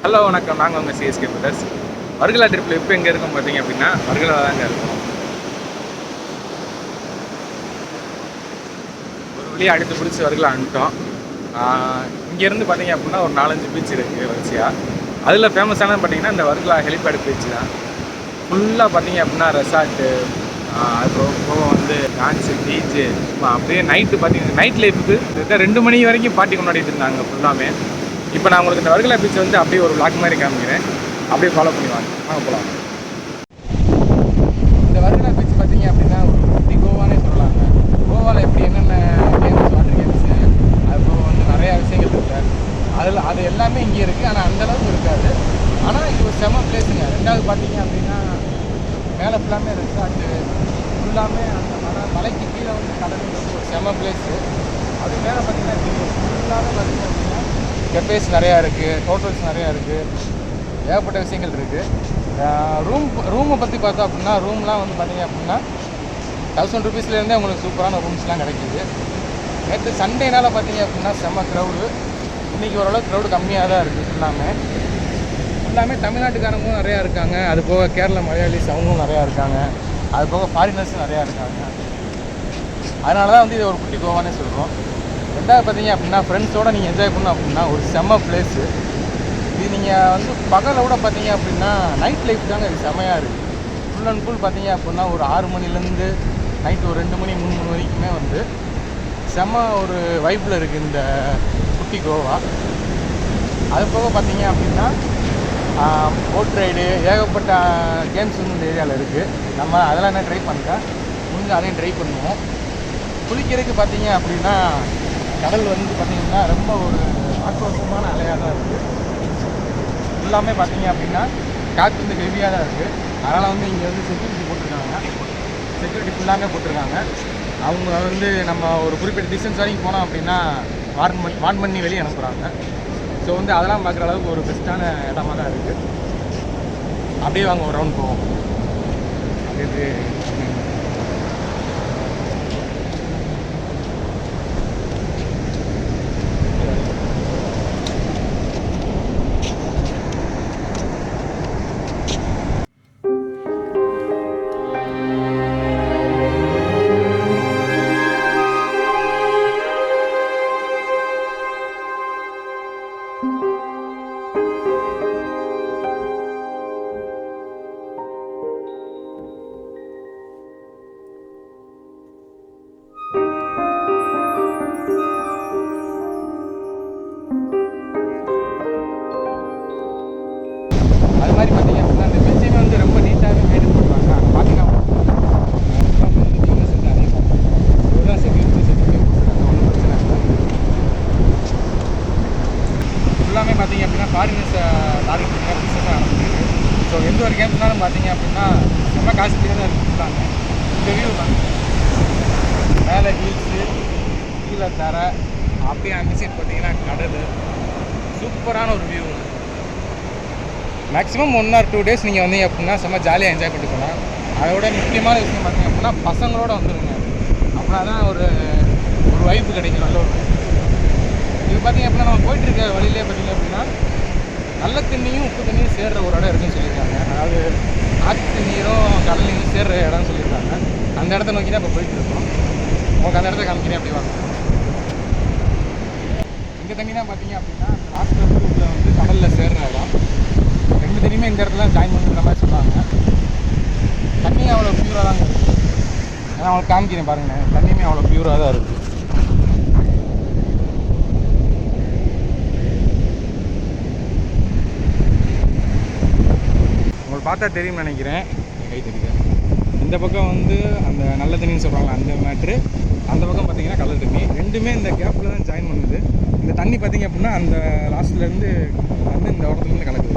Hello வணக்கம், நாங்கள் உங்கள் சிஎஸ்கே பிரதர்ஸ். வர்கலா ட்ரிப்பில் இப்போ எங்கே இருக்கோம் பார்த்தீங்க அப்படின்னா, வர்கலா தாங்க இருக்கோம். ஒரு வழியாக அடுத்து பிடிச்சி வர்கலா அனுப்பிட்டோம். இங்கேருந்து பார்த்தீங்க அப்படின்னா ஒரு 4-5 பீச் இருக்குது வரிசையாக. அதில் ஃபேமஸானது பார்த்தீங்கன்னா இந்த வர்கலா ஹெலிபேட் பீச் தான். ஃபுல்லாக பார்த்தீங்க அப்படின்னா ரெசார்ட்டு, அதுக்கப்புறம் வந்து டான்ஸு, பீச்சு, அப்படியே நைட்டு பார்த்தீங்கன்னா நைட் லைஃபுக்கு 2 மணி வரைக்கும் பார்ட்டி கொண்டாடிட்டு இருந்தாங்க ஃபுல்லாமே. இப்போ நான் உங்களுக்கு இந்த வர்கலா பீச் வந்து அப்படியே ஒரு விளாக் மாதிரி காமிக்கிறேன். அப்படியே ஃபாலோ பண்ணி வாங்க போகலாம். இந்த வர்கலா பீச் பார்த்தீங்க அப்படின்னா ஒரு குட்டி கோவானே சொல்லலாங்க. கோவாவில் எப்படி என்னென்ன கேம்ஸ், வாட்டர் கேம்ஸு, அதுக்கப்புறம் வந்து நிறையா விஷயங்கள் இருக்குது. அது எல்லாமே இங்கே இருக்குது. ஆனால் அந்தளவுக்கு இருக்காது. ஆனால் இது ஒரு செம பிளேஸுங்க. ரெண்டாவது பார்த்தீங்க அப்படின்னா மேலே ஃபுல்லாமே ரெசார்ட்டு, ஃபுல்லாமே அந்த மலைக்கு கீழே வந்து கடல் ஒரு செம பிளேஸு. அது மேலே பார்த்தீங்கன்னா ஃபுல்லாகவே பார்த்தீங்க அப்படின்னா கெஃபேஸ் நிறையா இருக்குது, ஹோட்டல்ஸ் நிறையா இருக்குது, ஏகப்பட்ட விஷயங்கள் இருக்குது. ரூமை பற்றி பார்த்தோம் அப்படின்னா ரூம்லாம் வந்து பார்த்தீங்க அப்படின்னா 1000 ருபீஸ்லேருந்தே உங்களுக்கு சூப்பரான ரூம்ஸ்லாம் கிடைக்கிது. நேற்று சண்டேனால் பார்த்தீங்க அப்படின்னா செம்ம க்ரௌடு. இன்றைக்கி ஓரளவுக்கு க்ரௌடு கம்மியாக தான் இருக்குது. ஃபுல்லாமே தமிழ்நாட்டுக்காரங்களும் நிறையா இருக்காங்க. அது போக கேரளா மலையாளிஸ் அவங்களும் நிறையா இருக்காங்க. அது போக ஃபாரினர்ஸும் நிறையா இருக்காங்க. அதனால தான் வந்து இது ஒரு குட்டி கோவானே சொல்கிறோம். ரெண்டாவது பார்த்தீங்க அப்படின்னா ஃப்ரெண்ட்ஸோடு நீங்கள் என்ஜாய் பண்ணணும் அப்படின்னா ஒரு செம்ம பிளேஸு. இது நீங்கள் வந்து பகலை விட பார்த்தீங்க அப்படின்னா நைட் லைஃப் தாங்க இது செம்மையாக இருக்குது. ஃபுல் அண்ட் ஃபுல் பார்த்தீங்க அப்படின்னா ஒரு 6 மணிலேருந்து நைட்டு ஒரு 2 மணி 3 மணி வரைக்குமே வந்து செம்ம ஒரு வைப்பில் இருக்குது இந்த குட்டி கோவா. அது போக பார்த்தீங்க அப்படின்னா போட் ரைடு, ஏகப்பட்ட கேம்ஸ் வந்து இந்த ஏரியாவில் இருக்குது. நம்ம அதெல்லாம் என்ன ட்ரை பண்ணுறேன், முடிஞ்சு அதையும் ட்ரை பண்ணுவோம். குளிக்கிறதுக்கு பார்த்தீங்க அப்படின்னா கடல் வந்து பார்த்திங்கன்னா ரொம்ப ஒரு ஆக்ரோஷமான அலையாக தான் இருக்குது. ஃபுல்லாமே பார்த்தீங்க அப்படின்னா காற்று வந்து ஹெவியாக தான் இருக்குது. அதனால் வந்து இங்கே வந்து செக்யூரிட்டி போட்டிருக்காங்க. செக்யூரிட்டி ஃபுல்லாமே போட்டிருக்காங்க. அவங்க வந்து நம்ம ஒரு குறிப்பிட்ட டிஸ்டன்ஸ் வரைக்கும் போனோம் அப்படின்னா வார்ன் பண்ணி வெளியே அனுப்புகிறாங்க. ஸோ வந்து அதெல்லாம் பார்க்குற அளவுக்கு ஒரு பெஸ்ட்டான இடமா தான் இருக்குது. அப்படியே வாங்க ஒரு ரவுண்ட் போவோம். அப்படியே ஃபாரினர்ஸை டார்கெட் பண்ணி பிஸ்னஸாக நடந்துருக்கு. ஸோ எந்த ஒரு கேம்ஸ்னாலும் பார்த்தீங்க அப்படின்னா ரொம்ப காஸ்ட்லியாக தான் இருக்குறாங்க. இந்த வியூ தான் மேலே ஹீல்ஸு, கீழே தர, அப்படியே அந்த சைட் பார்த்தீங்கன்னா கடல், சூப்பரான ஒரு வியூ. மேக்ஸிமம் 1 or 2 days நீங்கள் வந்தீங்க அப்படின்னா செம்ம ஜாலியாக என்ஜாய் பண்ணிட்டு போகலாம். அதோட முக்கியமான விஷயம் பார்த்தீங்க அப்படின்னா பசங்களோட வந்துடுங்க. அப்படின்னா தான் ஒரு வைப்பு கிடைக்கும், நல்ல ஒரு வைப்பு. இது பார்த்திங்க அப்படின்னா நம்ம போயிட்டுருக்க வழியிலே பார்த்திங்க அப்படின்னா நல்ல தண்ணியும் உப்பு தண்ணியும் சேர்கிற ஒரு இடம் இருக்குன்னு சொல்லியிருக்காங்க. அதாவது ஆற்று நீரும் கடல் நீரும் சேர்கிற இடம்னு சொல்லியிருக்காங்க. அந்த இடத்த நோக்கி தான் இப்போ போயிட்டுருக்கோம். உங்களுக்கு அந்த இடத்த காமிக்கிறேன், அப்படி வாங்க. இந்த தண்ணி தான் பார்த்திங்க அப்படின்னா லாஸ்ட் உள்ள வந்து கடலில் சேர்கிற இடம். 2 தண்ணியுமே இந்த இடத்துல ஜாயின் பண்ணுற மாதிரி சொன்னாங்க. தண்ணி அவ்வளோ ப்யூராக தாங்க இருக்குது. நான் அவங்களுக்கு காமிக்கிறேன் பாருங்கள், தண்ணியுமே அவ்வளோ ப்யூராக தான் இருக்குது. பார்த்தா தெரியும்னு நினைக்கிறேன், கை தெரியுது. இந்த பக்கம் வந்து அந்த நல்ல தண்ணின்னு சொல்கிறாங்களா அந்த மேட்ரு, அந்த பக்கம் பார்த்தீங்கன்னா கலர் தண்ணி. ரெண்டுமே இந்த கேப்பில் தான் ஜாயின் பண்ணுது. இந்த தண்ணி பார்த்திங்க அப்படின்னா அந்த லாஸ்ட்லேருந்து வந்து இந்த இடத்துலேருந்து கலக்குது.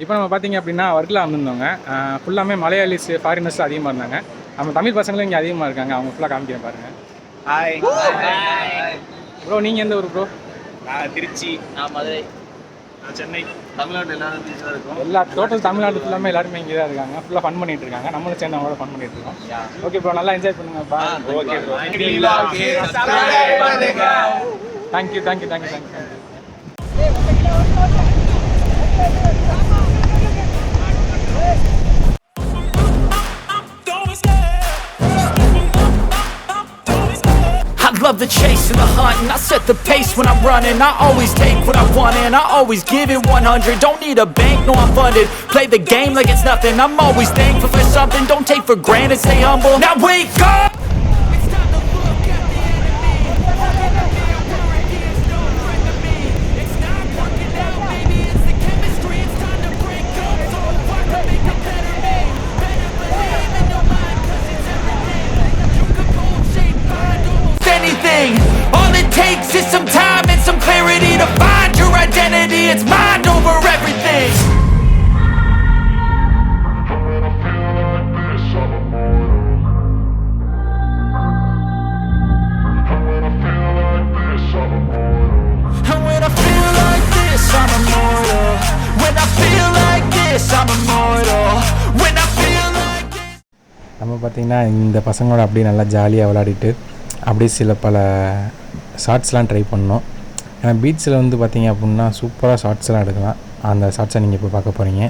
இப்போ நம்ம பார்த்திங்க அப்படின்னா வர்கலா வந்திருந்தோங்க. ஃபுல்லாமே மலையாளிஸ், ஃபாரினர்ஸ் அதிகமாக இருந்தாங்க. நம்ம தமிழ் பசங்களும் இங்கே அதிகமாக இருக்காங்க. அவங்க ஃபுல்லாக காமிக்கிறேன் பாருங்கள். ஹாய் ப்ரோ, நீங்கள் எந்த ஊர் ப்ரோ? நான் திருச்சி, நான் மதுரை, நான் சென்னை. தமிழ்நாடு எல்லாரும் தான் இருக்கும். எல்லா டோட்டல் தமிழ்நாடு ஃபுல்லாமே எல்லாருமே இங்கே தான் இருக்காங்க. ஃபுல்லாக ஃபன் பண்ணிட்டு இருக்காங்க. நம்மளும் சேர்ந்து அவங்களோட ஃபன் பண்ணிட்டு இருக்கோம். ஓகே ப்ரோ, நல்லா என்ஜாய் பண்ணுங்க. Bye. Okay bro. Thank you. I love the chase and the hunt, and I set the pace when I'm running. I always take what I want and I always give it 100. Don't need a bank, no I'm funded. Play the game like it's nothing. I'm always thankful for something. Don't take for granted, stay humble. Now wake up! It's time to look at the enemy. It's no friend to me. It's not working out, maybe it's the chemistry. It's time to break up so I can make a better me. Better believe in your mind, cause it's everything. You could go shape, find almost anything. All it takes is some time and some clarity to find your identity. It's mind over everything. And when I feel like this, I'm immortal. When I feel like this, I'm immortal. When I feel like this. நம்ம பார்த்திங்கன்னா இந்த பசங்களோட அப்படியே நல்லா ஜாலியாக விளையாடிட்டு அப்படியே சில பல ஷார்ட்ஸ்லாம் ட்ரை பண்ணோம். ஏன்னா பீச்சில் வந்து பார்த்திங்க அப்படின்னா சூப்பராக ஷார்ட்ஸ்லாம் எடுக்கலாம். அந்த ஷார்ட்ஸை நீங்கள் இப்போ பார்க்க போகிறீங்க.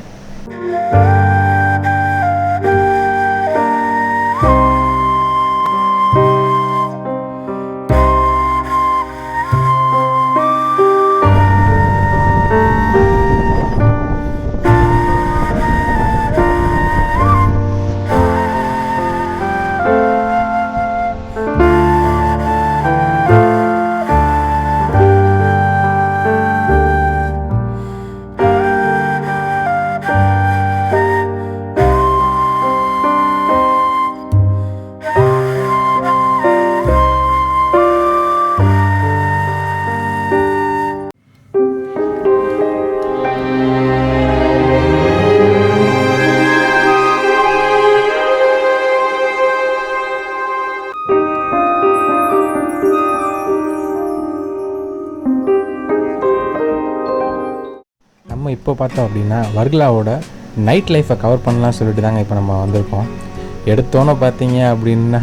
நம்ம இப்போ பார்த்தோம் அப்படின்னா வர்கலாவோட நைட் லைஃப்பை கவர் பண்ணலாம் சொல்லிட்டு தாங்க இப்போ நம்ம வந்திருக்கோம். எடுத்தோன்னே பார்த்தீங்க அப்படின்னா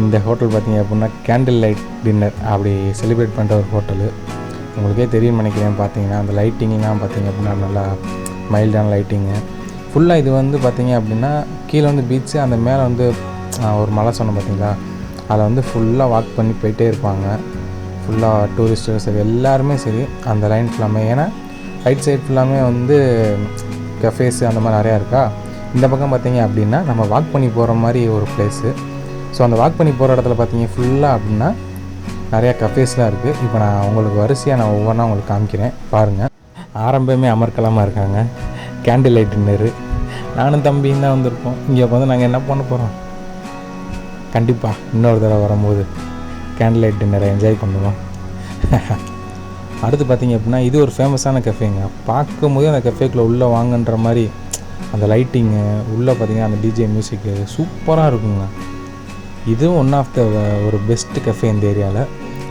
இந்த ஹோட்டல் பார்த்தீங்க அப்படின்னா கேண்டில் லைட் டின்னர் அப்படி செலிப்ரேட் பண்ணுற ஒரு ஹோட்டலு. உங்களுக்கே தெரியும் நினைக்கிறேன். பார்த்தீங்கன்னா அந்த லைட்டிங்லாம் பார்த்தீங்க அப்படின்னா நல்லா மைல்டான லைட்டிங்கு ஃபுல்லாக. இது வந்து பார்த்தீங்க அப்படின்னா கீழே வந்து பீச்சு, அந்த மேலே வந்து ஒரு மலை சொன்னோம் பார்த்தீங்களா, அதில் வந்து ஃபுல்லாக வாக் பண்ணி போயிட்டே இருப்பாங்க. ஃபுல்லாக டூரிஸ்டர்ஸ் சரி எல்லாருமே சரி அந்த லைன் ஃபுல்லாமே. ஏன்னா ரைட் சைட் ஃபுல்லாமே வந்து கஃபேஸு அந்த மாதிரி நிறையா இருக்கா. இந்த பக்கம் பார்த்தீங்க அப்படின்னா நம்ம வாக் பண்ணி போகிற மாதிரி ஒரு பிளேஸு. ஸோ அந்த வாக் பண்ணி போகிற இடத்துல பார்த்தீங்க ஃபுல்லாக அப்படின்னா நிறையா கஃபேஸ்லாம் இருக்குது. இப்போ நான் உங்களுக்கு வரிசையாக நான் ஒவ்வொன்றா உங்களுக்கு காமிக்கிறேன் பாருங்கள். ஆரம்பமே அமர்க்கலமாக இருக்காங்க. கேண்டில் லைட் டின்னரு நானும் தம்பியும் தான் வந்திருக்கோம். இங்கே வந்து நாங்கள் என்ன பண்ண போகிறோம், கண்டிப்பாக இன்னொரு தடவை வரும்போது கேண்டில் லைட் டின்னரை என்ஜாய் பண்ணுவோம். அடுத்து பார்த்திங்க அப்படின்னா இது ஒரு ஃபேமஸான கஃபேங்க. பார்க்கும்போது அந்த கஃபேக்குள்ளே உள்ளே வாங்கன்ற மாதிரி அந்த லைட்டிங்கு உள்ளே பார்த்திங்கன்னா அந்த டிஜே மியூசிக்கு சூப்பராக இருக்குங்க. இதுவும் ஒன் ஆஃப் த ஒரு பெஸ்ட்டு கஃபே இந்த ஏரியாவில்.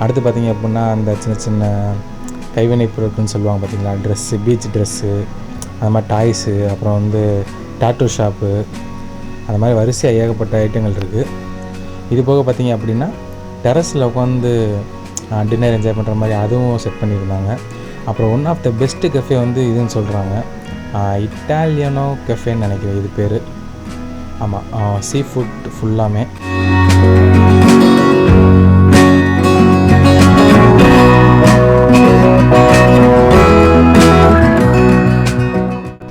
அடுத்து பார்த்திங்க அப்படின்னா அந்த சின்ன சின்ன கைவினை பொருட்கள்னு சொல்லுவாங்க பார்த்திங்களா, ட்ரெஸ்ஸு, பீச் ட்ரெஸ்ஸு, அந்த மாதிரி டாய்ஸு, அப்புறம் வந்து டாட்டூ ஷாப்பு, அந்த மாதிரி வரிசையாக ஏகப்பட்ட ஐட்டங்கள் இருக்குது. இது போக பார்த்திங்க அப்படின்னா டெரஸில் உட்காந்து டின்னர் என்ஜாய் பண்ணுற மாதிரி அதுவும் செட் பண்ணியிருந்தாங்க. அப்புறம் one of the best cafe வந்து இதுன்னு சொல்கிறாங்க, இட்டாலியனோ கஃபேன்னு நினைக்கிறேன் இது பேர். ஆமாம், சீ ஃபுட் ஃபுல்லாமே.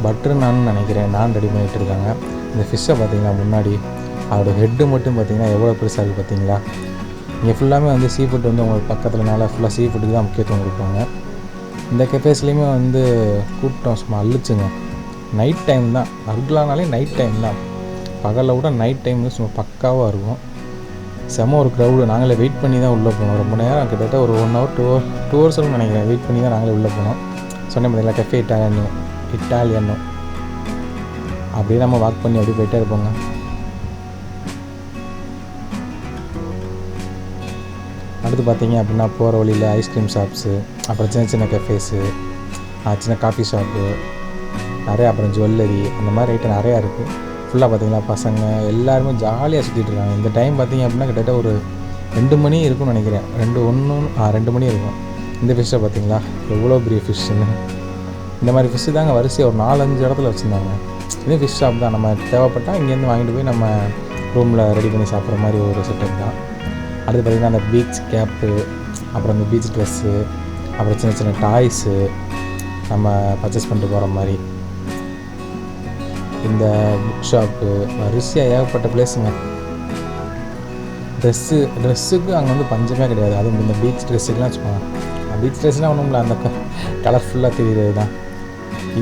பட்டர் நான் நினைக்கிறேன் நான் ரெடி பண்ணிகிட்டு இருக்காங்க. இந்த ஃபிஷ்ஷை பார்த்திங்கன்னா முன்னாடி அதோடய ஹெட்டு மட்டும் பார்த்திங்கன்னா எவ்வளோ பெருசாக இருக்குது பார்த்திங்களா. இங்கே ஃபுல்லாமே வந்து சீ ஃபுட் வந்து உங்களுக்கு பக்கத்துலனால ஃபுல்லாக சீ ஃபுட்டுக்கு தான் முக்கியத்துவம் கொடுப்பாங்க. இந்த கெஃபேஸ்லேயுமே வந்து கூட்டம் சும்மா அள்ளிச்சுங்க. நைட் டைம் தான், வர்கலானாலே நைட் டைம் தான். பகலில் விட நைட் டைம் சும்மா பக்காவாக இருக்கும். செம்ம ஒரு க்ரௌடு. நாங்களே வெயிட் பண்ணி தான் உள்ளே போனோம். ரொம்ப நேரம் கிட்டத்தட்ட ஒரு 1 hour 2 hours நினைக்கிறேன் வெயிட் பண்ணி தான் நாங்களே உள்ளே போனோம். சொன்னேன் பார்த்தீங்களா கஃபே இட்டாலியனோ அப்படியே நம்ம வாக் பண்ணி அப்படியே போயிட்டே இருப்போங்க. அடுத்து பார்த்தீங்க அப்படின்னா போகிற வழியில் ஐஸ்கிரீம் ஷாப்ஸு, அப்புறம் சின்ன சின்ன கஃபேஸு, சின்ன காஃபி ஷாப்பு நிறையா, அப்புறம் ஜுவல்லரி, அந்த மாதிரி ஐட்டம் நிறையா இருக்குது. ஃபுல்லாக பார்த்திங்கன்னா பசங்க எல்லாருமே ஜாலியாக சுற்றிட்டு இருக்காங்க. இந்த டைம் பார்த்திங்க அப்படின்னா கிட்டத்தட்ட ஒரு 2 மணி இருக்கும்னு நினைக்கிறேன். 2 மணி இருக்கும். இந்த ஃபிஷ்ஷை பார்த்திங்களா எவ்வளோ பெரிய ஃபிஷ்ஷுன்னு. இந்த மாதிரி ஃபிஷ்ஷு தாங்க வரிசையாக ஒரு 4-5 இடத்துல வச்சுருந்தாங்க. இதே ஃபிஷ் ஷாப் தான். நம்ம தேவைப்பட்டால் இங்கேருந்து வாங்கிட்டு போய் நம்ம ரூமில் ரெடி பண்ணி சாப்பிட்ற மாதிரி ஒரு செட்டப் தான். அடுத்து பார்த்திங்கன்னா அந்த பீச் கேப்பு, அப்புறம் அந்த பீச் ட்ரெஸ்ஸு, அப்புறம் சின்ன சின்ன டாய்ஸு நம்ம பர்ச்சேஸ் பண்ணிட்டு போகிற மாதிரி. இந்த புக் ஷாப்பு வரிசையாக ஏகப்பட்ட பிளேஸுங்க. ட்ரெஸ்ஸுக்கு அங்கே வந்து பஞ்சமே கிடையாது. அதுவும் இந்த பீச் ட்ரெஸ்ஸுக்கெலாம் வச்சுக்கோங்க. பீச் ட்ரெஸ்னால் ஒன்றும் இல்லை, அந்த கலர்ஃபுல்லாக தெரிகிறது தான்.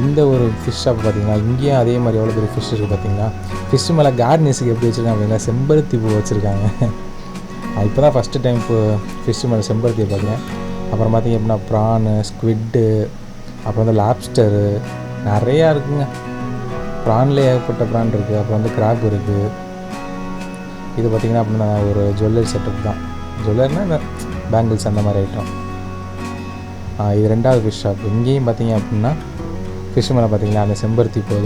இந்த ஒரு ஃபிஷ் ஷாப் பார்த்திங்கன்னா இங்கேயும் அதே மாதிரி எவ்வளோ பெரிய ஃபிஷ் இருக்குது பார்த்திங்கன்னா. ஃபிஷ்ஷு மேலே கார்னிஸுக்கு எப்படி வச்சுருக்காங்க அப்படின்னா செம்பருத்தி பூ வச்சுருக்காங்க. இப்போ தான் ஃபஸ்ட்டு டைம் இப்போ ஃபிஷ்ஷு மேலே செம்பருத்தியை பார்க்குறேன். அப்புறம் பார்த்திங்க அப்படின்னா ப்ரானு, ஸ்குவிட்டு, அப்புறம் வந்து லாப்ஸ்டரு நிறையா இருக்குங்க. ப்ரான்லேயே ஏகப்பட்ட ப்ரான் இருக்குது. அப்புறம் வந்து கிராப் இருக்குது. இது பார்த்திங்கன்னா அப்படின்னா ஒரு ஜுவல்லரி செட்டப் தான். ஜுவல்லரினா இந்த பேங்கிள்ஸ் அந்த மாதிரி ஐட்டம். இது 2வது ஃபிஷ் ஷாப். இங்கேயும் பார்த்திங்க அப்படின்னா ஃபிஷ் மேலே பார்த்திங்கன்னா அந்த செம்பருத்தி இப்போ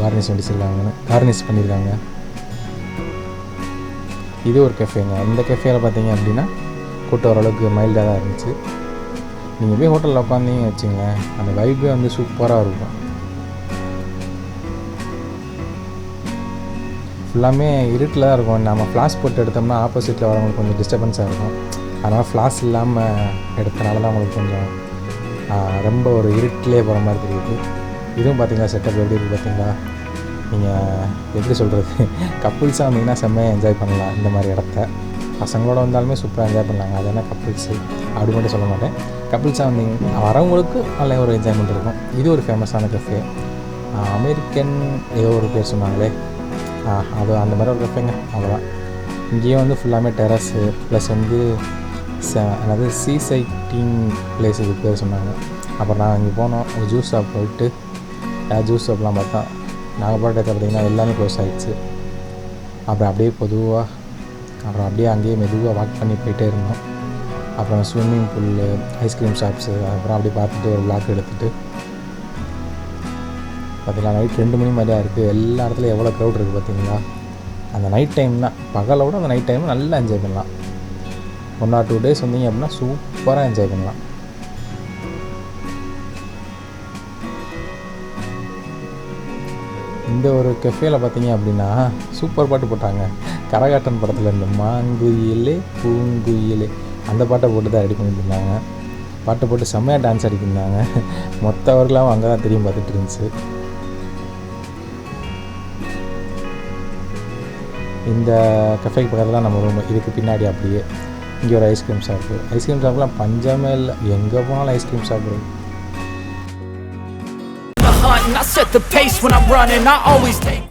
கார்னிஷ் பண்ணியிருக்காங்க. இது ஒரு கெஃபேங்க. இந்த கெஃபேயில் பார்த்திங்க அப்படின்னா கூட்டம் ஓரளவுக்கு மைல்டாக தான் இருந்துச்சு. நீங்கள் போய் ஹோட்டலில் உட்காந்திங்க வச்சுங்க, அந்த வைப்பே வந்து சூப்பராக இருக்கும். ஃபுல்லாமே இருட்டில் தான் இருக்கும். நம்ம ஃப்ளாஷ் போட்டு எடுத்தோம்னா ஆப்போசிட்டில் வரவங்களுக்கு கொஞ்சம் டிஸ்டர்பன்ஸாக இருக்கும். அதனால் ஃப்ளாஷ் இல்லாமல் எடுத்தனால தான் உங்களுக்கு கொஞ்சம் ரொம்ப ஒரு இருட்டிலே போகிற மாதிரி தெரியுது. இதுவும் பார்த்திங்களா செட்டப் எப்படி இருக்குது பார்த்திங்களா. நீங்கள் எப்படி சொல்கிறது, கப்புள்ஸாக வந்தீங்கன்னா செம்மையாக என்ஜாய் பண்ணலாம். இந்த மாதிரி இடத்த பசங்களோட வந்தாலுமே சூப்பராக என்ஜாய் பண்ணலாங்க. அது என்ன கப்புள்ஸு அப்படி மட்டும் சொல்ல மாட்டேன். கப்புள்ஸாக வந்தீங்க வரவங்களுக்கு நல்ல ஒரு என்ஜாய்மெண்ட் இருக்கும். இது ஒரு ஃபேமஸான கஃபே. அமெரிக்கன் ஏதோ ஒரு பேர் சொன்னாங்களே, அது அந்த மாதிரி ஒரு கஃபேங்க. அவ்வளோதான். இங்கேயும் வந்து ஃபுல்லாமே டெரஸு ப்ளஸ் வந்து அதாவது சீ சைட்டிங் பிளேஸ் இது பேர் சொன்னாங்க. அப்புறம் நாங்கள் இங்கே போனோம். ஒரு ஜூஸ் ஷாப் போயிட்டு ஜூஸ் ஷாப்லாம் பார்த்தா நாங்கள் போட்ட இடத்துல பார்த்திங்கன்னா எல்லாமே க்ளோஸ் ஆகிடுச்சு. அப்புறம் அப்படியே பொதுவாக அப்புறம் அப்படியே அங்கேயே மெதுவாக வாக் பண்ணி போயிட்டே இருந்தோம். அப்புறம் ஸ்விம்மிங் பூலு, ஐஸ்கிரீம் ஷாப்ஸு, அப்புறம் அப்படியே பார்த்துட்டு ஒரு விளாக் எடுத்துகிட்டு பார்த்திங்களா நைட் 2 மணி மாதிரியாக இருக்குது. எல்லா இடத்துலையும் எவ்வளோ க்ரௌட் இருக்குது பார்த்திங்களா. அந்த நைட் டைம் தான், பகலோட அந்த நைட் டைம் நல்லா என்ஜாய் பண்ணலாம். 1 or 2 days வந்தீங்க அப்படின்னா சூப்பராக என்ஜாய் பண்ணலாம். இந்த ஒரு கெஃபேல பார்த்தீங்க அப்படின்னா சூப்பர் பாட்டு போட்டாங்க. கரகாட்டன் படத்தில் இந்த மாங்குயிலே பூங்குயிலே அந்த பாட்டை போட்டு தான் ரெடி பண்ணிட்டு இருந்தாங்க. பாட்டை போட்டு செம்மையாக டான்ஸ் அடிக்கிருந்தாங்க. மொத்தவர்களாகவும் அங்கே தான் தெரியும் பார்த்துட்டு இருந்துச்சு. இந்த கஃபேக்கு பக்கத்தில் தான் நம்ம ரூம். இதுக்கு பின்னாடி அப்படியே இங்கே ஒரு ஐஸ்கிரீம் ஷாப்பு. ஐஸ்கிரீம் ஷாப்லாம் பஞ்சமே இல்லை. எங்கே போனாலும் ஐஸ்கிரீம் ஷாப் இருக்குது. I set the pace when I'm running, I always take